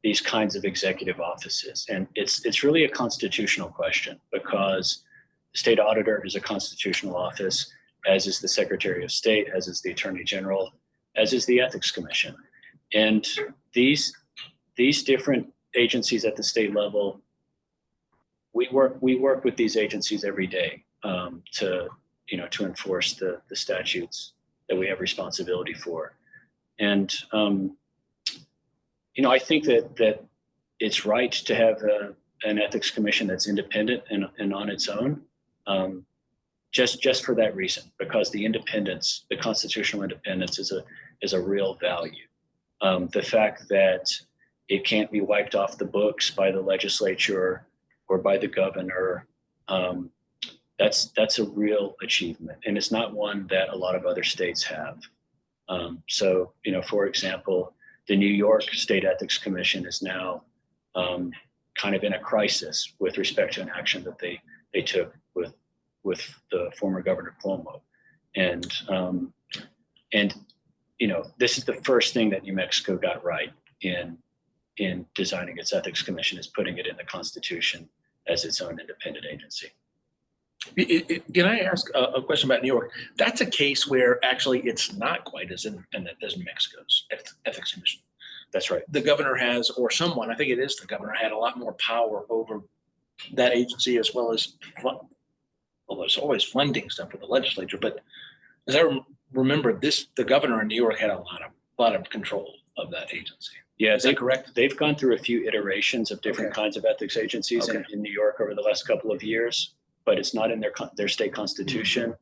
these kinds of executive offices. And it's really a constitutional question, because the state auditor is a constitutional office, as is the Secretary of State, as is the Attorney General, as is the Ethics Commission. And these different agencies at the state level, we work with these agencies every day to enforce the statutes that we have responsibility for. And I think that it's right to have an ethics commission that's independent and on its own, just for that reason, because the independence, the constitutional independence, is a real value. The fact that it can't be wiped off the books by the legislature or by the governor, that's a real achievement, and it's not one that a lot of other states have. So, for example, the New York State Ethics Commission is now kind of in a crisis with respect to an action that they took with the former Governor Cuomo, and this is the first thing that New Mexico got right in designing its ethics commission, is putting it in the Constitution as its own independent agency. Can I ask a question about New York? That's a case where actually it's not quite as independent as New Mexico's ethics commission. That's right. The governor has, or someone, I think it is the governor, had a lot more power over that agency, as well as, well, there's always funding stuff for the legislature. But as I remember, the governor in New York had a lot of control of that agency. Yeah, Is that correct? They've gone through a few iterations of different kinds of ethics agencies in New York over the last couple of years, but it's not in their state constitution,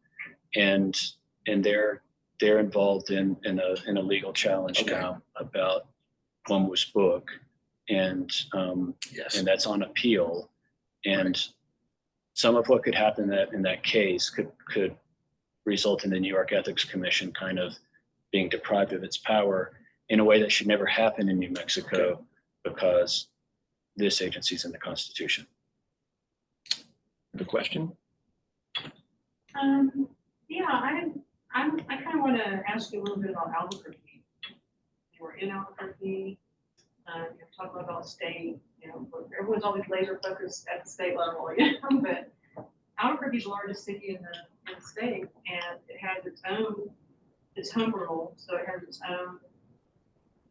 and they're involved in a legal challenge now about Cuomo's book, and and that's on appeal, and some of what could happen in that case could result in the New York Ethics Commission kind of being deprived of its power. in a way that should never happen in New Mexico because this agency's in the Constitution. The question? Yeah, I kind of want to ask you a little bit about Albuquerque. We're in Albuquerque, you're talking about state, everyone's always laser focused at the state level, but Albuquerque's the largest city in the state, and it has its home rule, so it has its own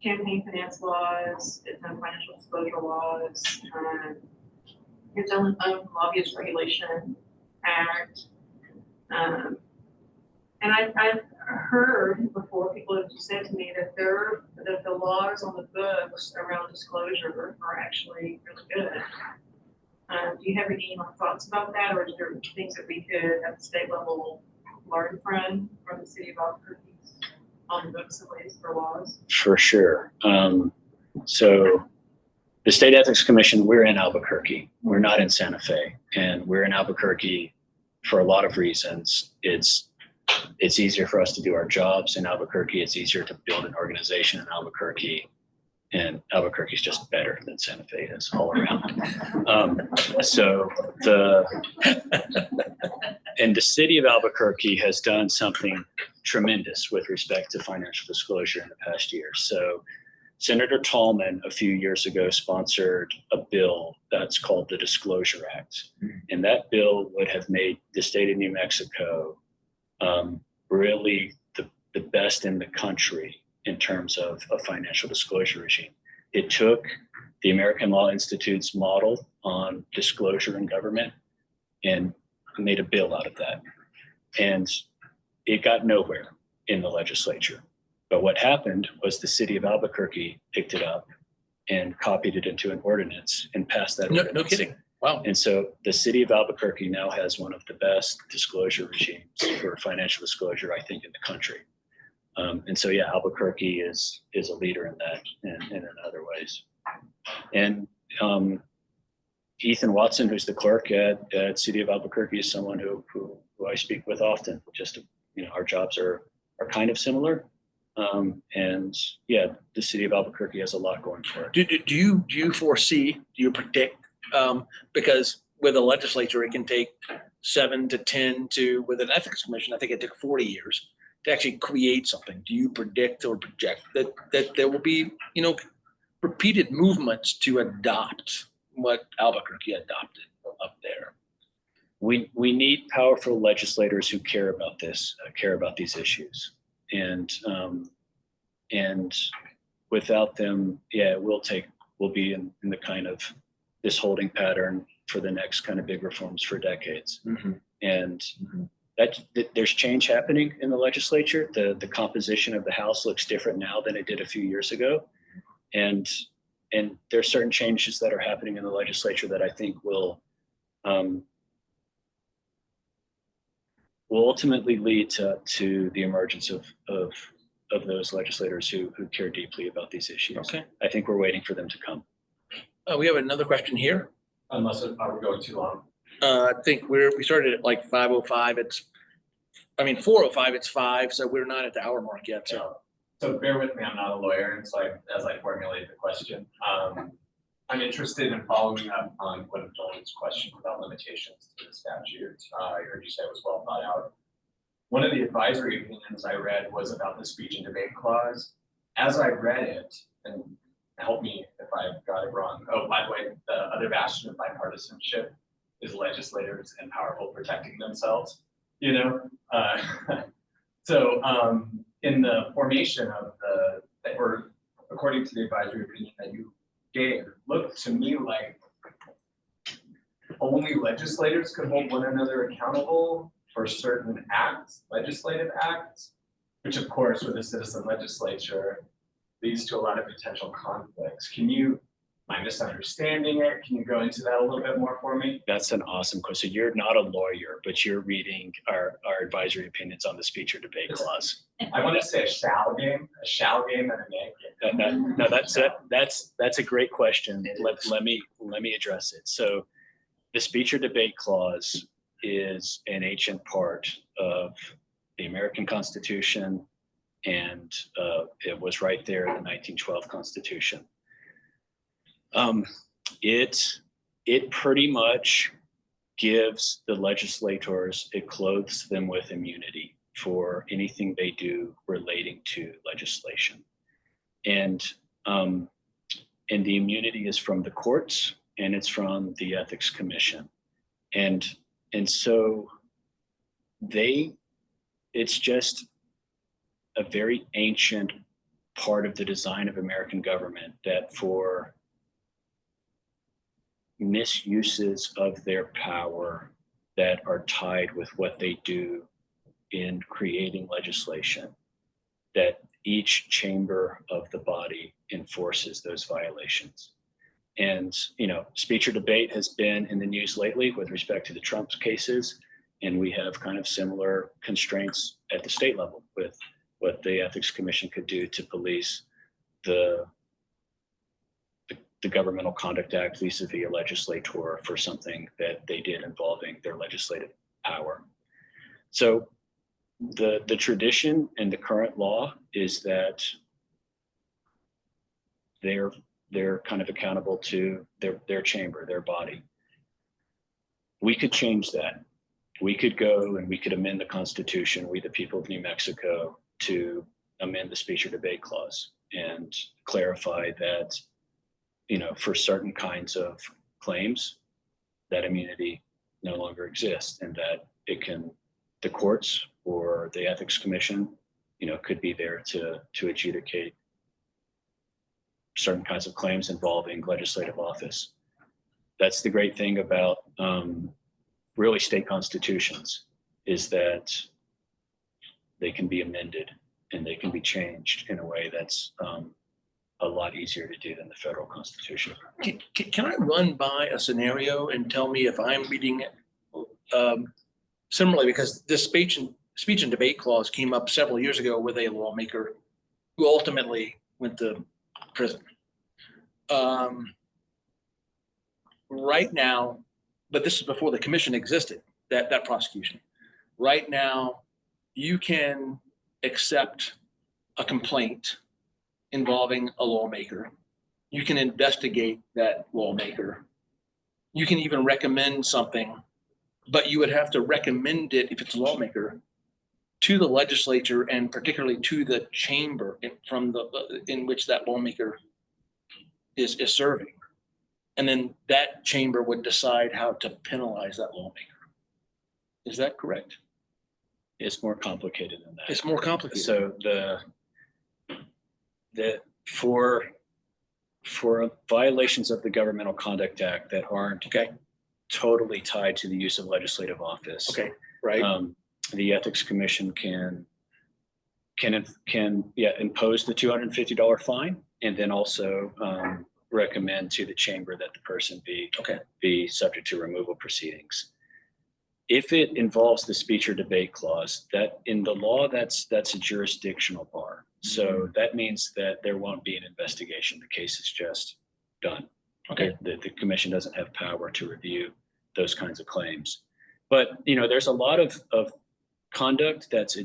campaign finance laws, its own financial disclosure laws, its own lobbyist regulation act. And I've heard before, people have said to me that the laws on the books around disclosure are actually really good. Do you have any thoughts about that, or is there things that we could at the state level learn from the city of Albuquerque on the books, at least, for laws? For sure. So the State Ethics Commission, we're in Albuquerque. We're not in Santa Fe, and we're in Albuquerque for a lot of reasons. It's easier for us to do our jobs in Albuquerque. It's easier to build an organization in Albuquerque, and Albuquerque is just better than Santa Fe is all around. And the city of Albuquerque has done something tremendous with respect to financial disclosure in the past year. So Senator Tallman a few years ago sponsored a bill that's called the Disclosure Act. And that bill would have made the state of New Mexico really the best in the country in terms of a financial disclosure regime. It took the American Law Institute's model on disclosure in government and made a bill out of that. And it got nowhere in the legislature. But what happened was the city of Albuquerque picked it up and copied it into an ordinance and passed that ordinance. No kidding. Wow. And so the city of Albuquerque now has one of the best disclosure regimes for financial disclosure, I think, in the country. And so, yeah, Albuquerque is a leader in that and in other ways. And Ethan Watson, who's the clerk at City of Albuquerque, is someone who I speak with often. Just, our jobs are kind of similar. And yeah, the City of Albuquerque has a lot going for it. Do you foresee, do you predict, because with a legislature, it can take 7 to 10 to, with an ethics commission, I think it took 40 years to actually create something. Do you predict or project that there will be, repeated movements to adopt what Albuquerque adopted up there? We need powerful legislators who care about this, care about these issues. And without them, yeah, we'll be in the kind of this holding pattern for the next kind of big reforms for decades. Mm-hmm. And that there's change happening in the legislature. The composition of the House looks different now than it did a few years ago. And there's certain changes that are happening in the legislature that I think will ultimately lead to the emergence of those legislators who care deeply about these issues. Okay. I think we're waiting for them to come. We have another question here. Unless I would go too long. I think we started at like 5:05. 4:05, it's 5, so we're not at the hour mark yet. So bear with me, I'm not a lawyer, and so as I formulate the question, I'm interested in following up on what John's question about limitations to the statute. I heard you say it was well thought out. One of the advisory opinions I read was about the speech and debate clause. As I read it, and help me if I got it wrong. Oh, by the way, the other bastion of bipartisanship is legislators and powerful protecting themselves, So in the formation of or according to the advisory opinion that you gave, looked to me like only legislators could hold one another accountable for certain acts, legislative acts, which of course with a citizen legislature leads to a lot of potential conflicts. Am I misunderstanding it? Can you go into that a little bit more for me? That's an awesome question. So you're not a lawyer, but you're reading our advisory opinions on the speech or debate clause. I want to say a shall game and a may game. No, that's a great question. Let me address it. So the speech or debate clause is an ancient part of the American Constitution, And it was right there in the 1912 Constitution. It pretty much gives the legislators, it clothes them with immunity for anything they do relating to legislation. And the immunity is from the courts and it's from the Ethics Commission. And so it's just a very ancient part of the design of American government that for misuses of their power that are tied with what they do in creating legislation, that each chamber of the body enforces those violations. And, speech or debate has been in the news lately with respect to the Trump cases, and we have kind of similar constraints at the state level with what the Ethics Commission could do to police the Governmental Conduct Act vis-a-vis a legislator for something that they did involving their legislative power. So the tradition and the current law is that they're kind of accountable to their chamber, their body. We could change that. We could go and we could amend the Constitution, we the people of New Mexico, to amend the speech or debate clause and clarify that, for certain kinds of claims, that immunity no longer exists, and that the courts or the Ethics Commission, could be there to adjudicate certain kinds of claims involving legislative office. That's the great thing about really state constitutions, is that they can be amended and they can be changed in a way that's a lot easier to do than the federal Constitution. Can I run by a scenario and tell me if I'm reading it similarly? Because this speech and debate clause came up several years ago with a lawmaker who ultimately went to prison. Right now, but this is before the commission existed, that prosecution. Right now, you can accept a complaint involving a lawmaker. You can investigate that lawmaker. You can even recommend something, but you would have to recommend it, if it's a lawmaker, to the legislature and particularly to the chamber in which that lawmaker is serving. And then that chamber would decide how to penalize that lawmaker. Is that correct? It's more complicated than that. It's more complicated. So for violations of the Governmental Conduct Act that aren't totally tied to the use of legislative office, right. The Ethics Commission can impose the $250 fine, and then also recommend to the chamber that the person be subject to removal proceedings. If it involves the speech or debate clause, that in the law, that's a jurisdictional bar. So that means that there won't be an investigation. The case is just done. The commission doesn't have power to review those kinds of claims. But there's a lot of conduct that's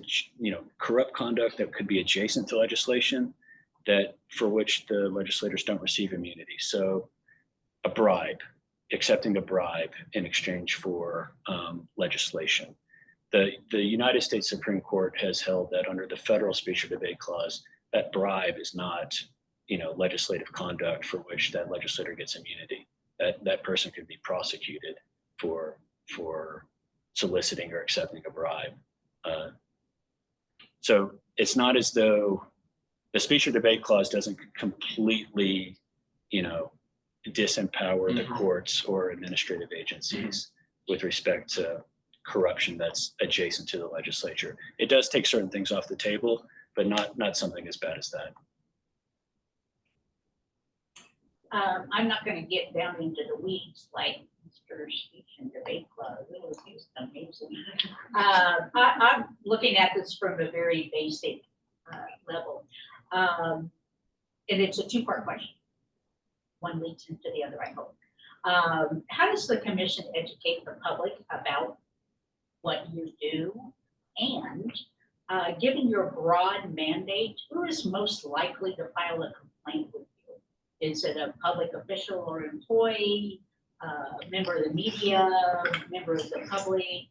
corrupt conduct that could be adjacent to legislation, that for which the legislators don't receive immunity. So a bribe, accepting a bribe in exchange for legislation. The United States Supreme Court has held that under the federal speech or debate clause, that bribe is not, legislative conduct for which that legislator gets immunity. That person could be prosecuted for soliciting or accepting a bribe. So it's not as though the speech or debate clause doesn't completely, disempower the courts or administrative agencies with respect to corruption that's adjacent to the legislature. It does take certain things off the table, but not something as bad as that. I'm not going to get down into the weeds like Mr. Speech and Debate Club. It was just amazing. I'm looking at this from a very basic level. And it's a two-part question. One leads into the other, I hope. How does the commission educate the public about what you do? And given your broad mandate, who is most likely to file a complaint with you? Is it a public official or employee, member of the media, member of the public,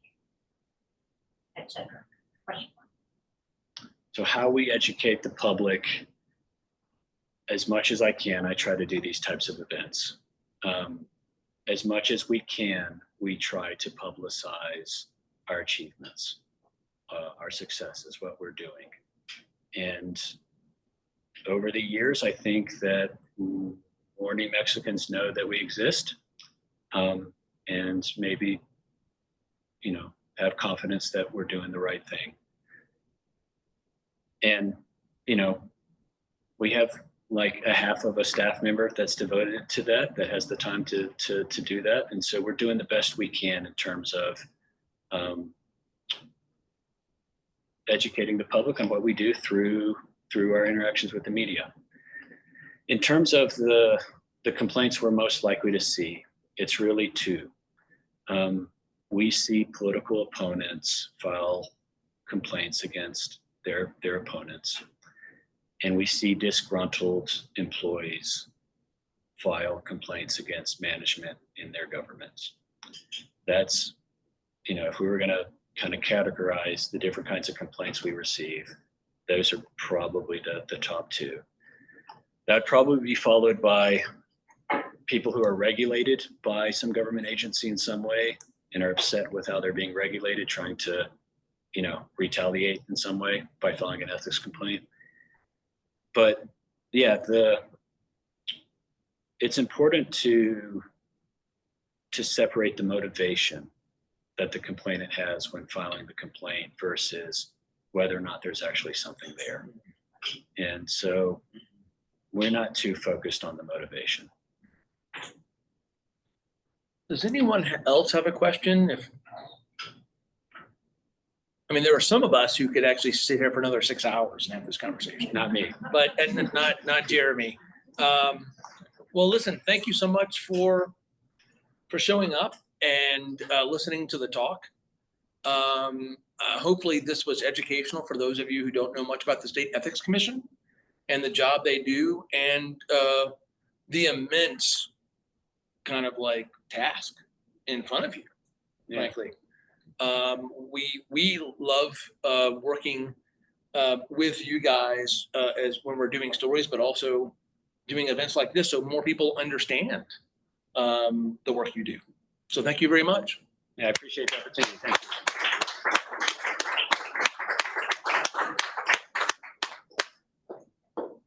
et cetera? Question mark. So how we educate the public, as much as I can, I try to do these types of events. As much as we can, we try to publicize our achievements, our successes, what we're doing. And over the years, I think that more New Mexicans know that we exist, and maybe, have confidence that we're doing the right thing. And, we have like a half of a staff member that's devoted to that has the time to do that. And so we're doing the best we can in terms of educating the public on what we do through our interactions with the media. In terms of the complaints we're most likely to see, it's really two. We see political opponents file complaints against their opponents, and we see disgruntled employees file complaints against management in their governments. That's, if we were going to kind of categorize the different kinds of complaints we receive, those are probably the top two. That'd probably be followed by people who are regulated by some government agency in some way and are upset with how they're being regulated, trying to, retaliate in some way by filing an ethics complaint. But yeah, it's important to separate the motivation that the complainant has when filing the complaint versus whether or not there's actually something there. And so we're not too focused on the motivation. Does anyone else have a question? There are some of us who could actually sit here for another 6 hours and have this conversation. Not me. But not Jeremy. Well, listen, thank you so much for showing up and listening to the talk. Hopefully this was educational for those of you who don't know much about the State Ethics Commission and the job they do, and the immense kind of like task in front of you, frankly. We love working with you guys as when we're doing stories, but also doing events like this so more people understand the work you do. So thank you very much. Yeah, I appreciate the opportunity. Thank you.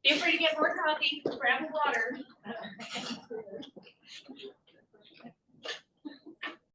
Feel free to get more coffee, grab water.